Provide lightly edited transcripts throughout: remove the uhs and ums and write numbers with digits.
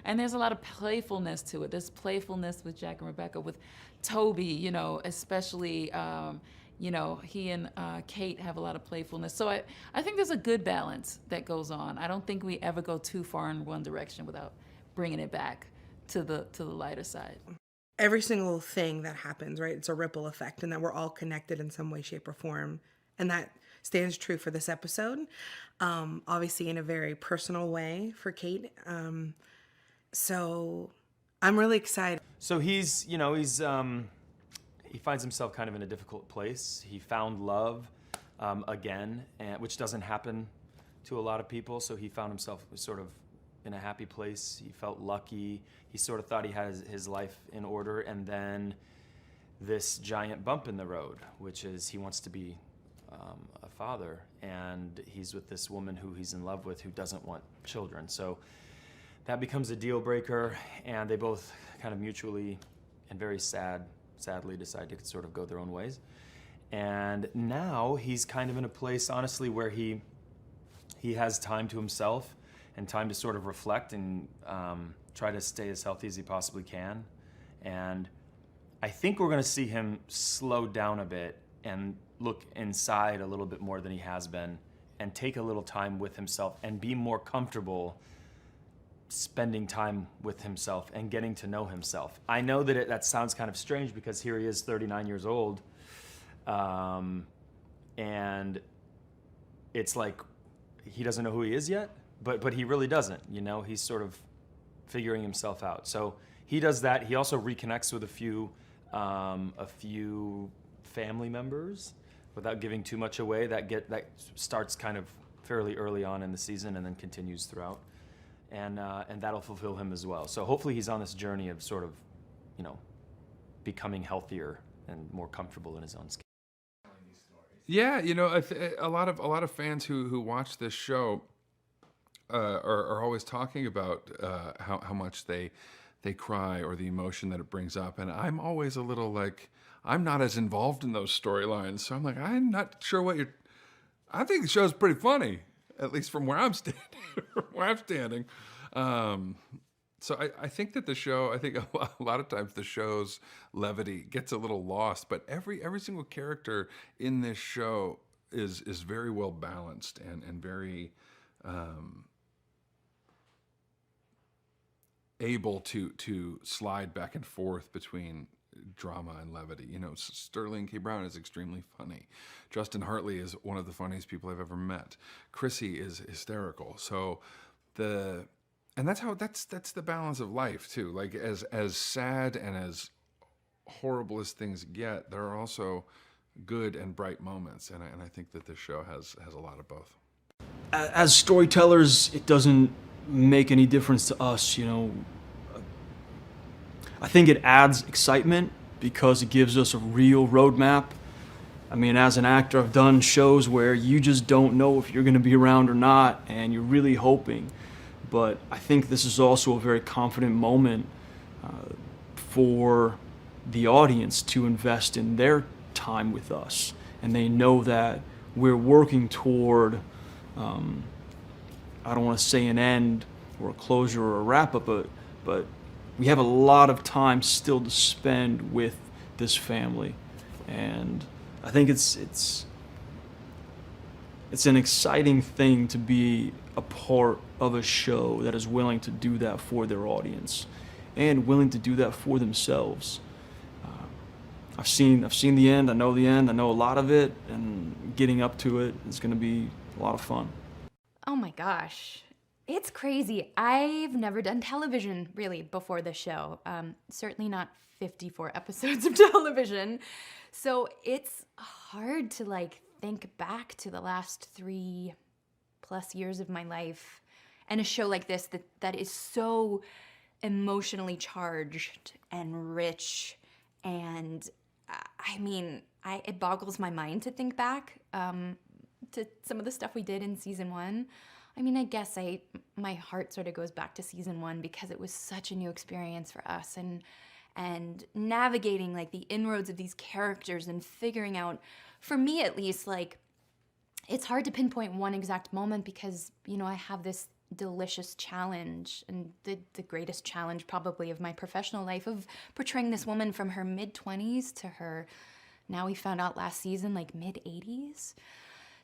And there's a lot of playfulness to it. There's playfulness with Jack and Rebecca, with Toby, you know, especially, you know, he and Kate have a lot of playfulness. So I think there's a good balance that goes on. I don't think we ever go too far in one direction without bringing it back to the lighter side. Every single thing that happens, right, it's a ripple effect, and that we're all connected in some way, shape, or form. And that stands true for this episode, obviously in a very personal way for Kate. So I'm really excited. So he's, you know, he finds himself kind of in a difficult place. He found love again, which doesn't happen to a lot of people. So he found himself sort of in a happy place. He felt lucky. He sort of thought he had his life in order, and then this giant bump in the road, which is he wants to be a father, and he's with this woman who he's in love with who doesn't want children. So that becomes a deal breaker, and they both kind of mutually and very sadly decide to sort of go their own ways. And now he's kind of in a place, honestly, where he has time to himself and time to sort of reflect and try to stay as healthy as he possibly can. And I think we're gonna see him slow down a bit and look inside a little bit more than he has been, and take a little time with himself and be more comfortable spending time with himself and getting to know himself. I know that that sounds kind of strange because here he is, 39 years old, and it's like he doesn't know who he is yet, but he really doesn't, you know? He's sort of figuring himself out. So he does that. He also reconnects with a few family members without giving too much away. That starts kind of fairly early on in the season and then continues throughout. And that'll fulfill him as well. So hopefully he's on this journey of sort of, you know, becoming healthier and more comfortable in his own skin. Yeah, you know, a lot of fans who watch this show are always talking about how much they cry or the emotion that it brings up, and I'm always a little like, I'm not as involved in those storylines, so I'm like, I'm not sure what you're. I think the show's pretty funny, at least from where I'm standing. So I think that the show, I think a lot of times the show's levity gets a little lost, but every single character in this show is very well balanced and very able to slide back and forth between drama and levity. You know, Sterling K. Brown is extremely funny. Justin Hartley is one of the funniest people I've ever met. Chrissy is hysterical. So and that's the balance of life too. Like as sad and as horrible as things get, there are also good and bright moments, and I think that this show has a lot of both. As storytellers, it doesn't make any difference to us, you know. I think it adds excitement because it gives us a real roadmap. I mean, as an actor, I've done shows where you just don't know if you're going to be around or not, and you're really hoping. But I think this is also a very confident moment for the audience to invest in their time with us. And they know that we're working toward, I don't want to say an end or a closure or a wrap-up, but we have a lot of time still to spend with this family. And I think it's an exciting thing to be a part of a show that is willing to do that for their audience and willing to do that for themselves. I've seen the end, I know a lot of it, and getting up to it is going to be a lot of fun. Oh my gosh. It's crazy. I've never done television, really, before this show. Certainly not 54 episodes of television. So it's hard to, like, think back to the last 3+ years of my life and a show like this that is so emotionally charged and rich. And, I mean, it boggles my mind to think back to some of the stuff we did in season 1. I mean, I guess my heart sort of goes back to season 1 because it was such a new experience for us, and navigating like the inroads of these characters and figuring out, for me at least, like, it's hard to pinpoint one exact moment because, you know, I have this delicious challenge, and the greatest challenge probably of my professional life, of portraying this woman from her mid-20s to her, now we found out last season, like mid-80s.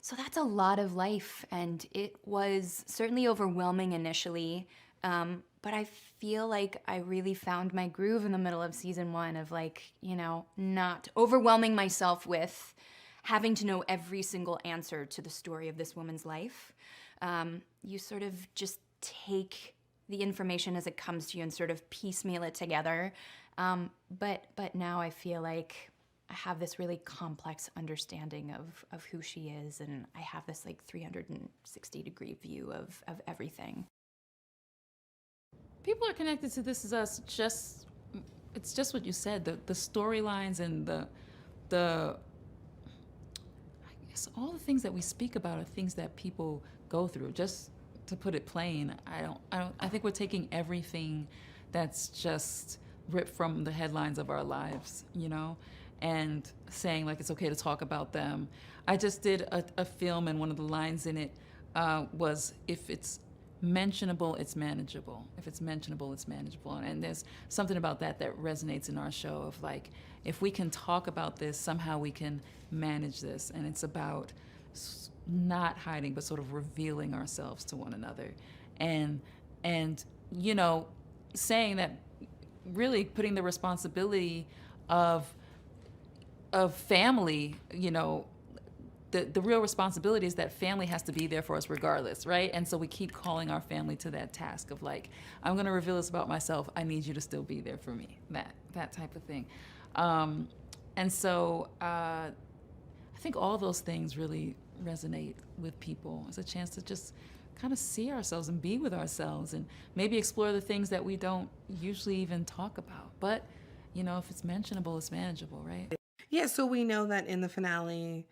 So that's a lot of life, and it was certainly overwhelming initially, but I feel like I really found my groove in the middle of season 1 of, like, you know, not overwhelming myself with having to know every single answer to the story of this woman's life. You sort of just take the information as it comes to you and sort of piecemeal it together. But now I feel like I have this really complex understanding of who she is, and I have this like 360-degree view of everything. People are connected to This Is Us. It's just what you said. The storylines and the I guess all the things that we speak about are things that people go through. Just to put it plain, I think we're taking everything that's just ripped from the headlines of our lives, you know, and saying like it's okay to talk about them. I just did a film, and one of the lines in it was, if it's mentionable, it's manageable. If it's mentionable, it's manageable. And there's something about that resonates in our show of like, if we can talk about this, somehow we can manage this. And it's about not hiding, but sort of revealing ourselves to one another. And you know, saying that, really putting the responsibility of family, you know, the real responsibility is that family has to be there for us regardless, right? And so we keep calling our family to that task of like, I'm gonna reveal this about myself, I need you to still be there for me, that type of thing. And so I think all those things really resonate with people. It's a chance to just kind of see ourselves and be with ourselves and maybe explore the things that we don't usually even talk about. But, you know, if it's mentionable, it's manageable, right? Yeah, so we know that in the finale,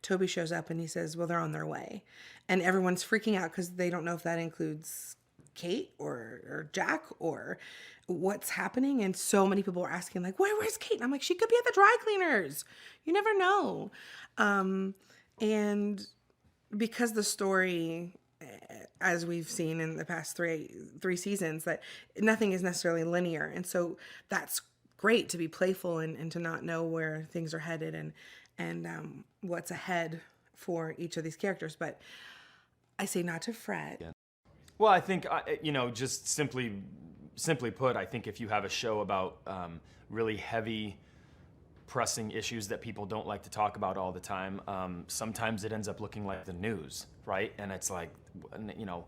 Toby shows up and he says, well, they're on their way. And everyone's freaking out because they don't know if that includes Kate or Jack or what's happening. And so many people are asking, like, where's Kate? And I'm like, she could be at the dry cleaners. You never know. And because the story, as we've seen in the past three seasons, that nothing is necessarily linear. And so that's great to be playful and to not know where things are headed and what's ahead for each of these characters. But I say not to fret. Yeah. Well, I think, you know, just simply put, I think if you have a show about really heavy, pressing issues that people don't like to talk about all the time, sometimes it ends up looking like the news, right? And it's like, you know,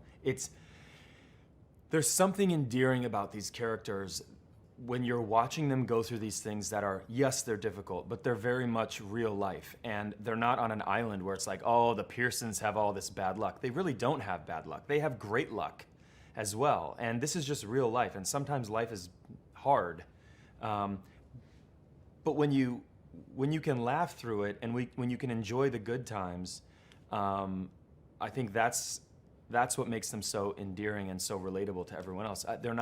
there's something endearing about these characters when you're watching them go through these things that are, yes, they're difficult, but they're very much real life. And they're not on an island where it's like, oh, the Pearsons have all this bad luck. They really don't have bad luck. They have great luck as well. And this is just real life. And sometimes life is hard. But when you can laugh through it and when you can enjoy the good times, I think that's what makes them so endearing and so relatable to everyone else. They're not